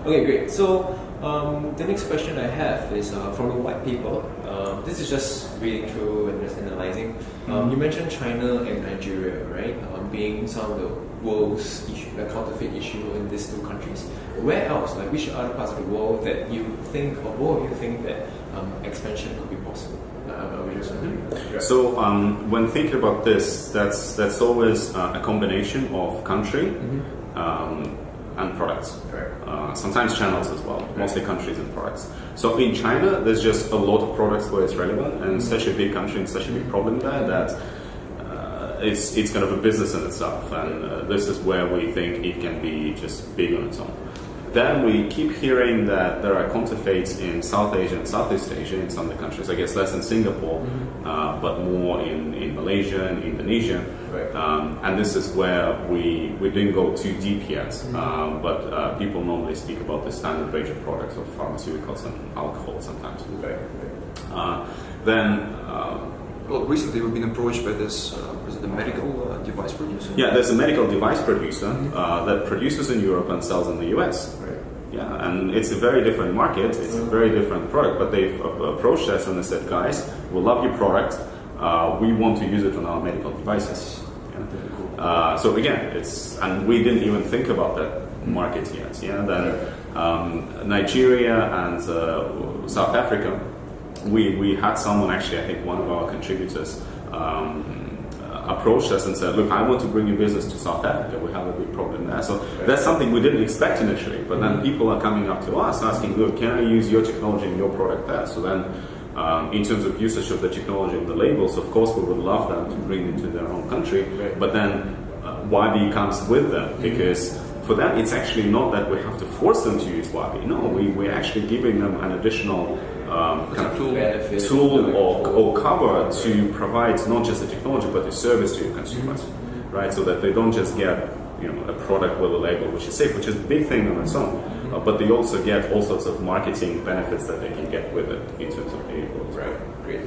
Okay, great. So the next question I have is from the white paper. This is just reading through and just analyzing. You mentioned China and Nigeria, right? Being some of the world's issue, the counterfeit issue in these two countries. Where else, like which other parts of the world that you think, or both of you think that expansion could be possible? So when thinking about this, that's always a combination of country and products. Sometimes channels as well, mostly countries and products. So in China, there's just a lot of products where it's relevant, and such a big country and such a big problem there that it's kind of a business in itself, and this is where we think it can be just big on its own. Then we keep hearing that there are counterfeits in South Asia and Southeast Asia in some of the countries. I guess less in Singapore, but more in Malaysia and Indonesia. And this is where we didn't go too deep yet, but people normally speak about the standard range of products of pharmaceuticals and alcohol sometimes. Well, recently we've been approached by this, is it a medical device producer? Yeah, there's a medical device producer that produces in Europe and sells in the US. Yeah, and it's a very different market, it's a very different product, but they've approached us and they said, guys, we love your product, we want to use it on our medical devices. Yeah. So again, and we didn't even think about that market yet. Yeah, then Nigeria and South Africa, we had someone, actually I think one of our contributors approached us and said, look, I want to bring your business to South Africa, we have a big problem there. So that's something we didn't expect initially, but then people are coming up to us asking, look, can I use your technology and your product there? So then in terms of usage of the technology and the labels, of course we would love them to bring it to their own country, but then WaBi comes with them, because for them it's actually not that we have to force them to use WaBi. No, we're actually giving them an additional kind of tool or cover to provide not just the technology but the service to your consumers, right? So that they don't just get a product with a label which is safe, which is a big thing on its own, but they also get all sorts of marketing benefits that they can get with it in terms of the labels. Right, great.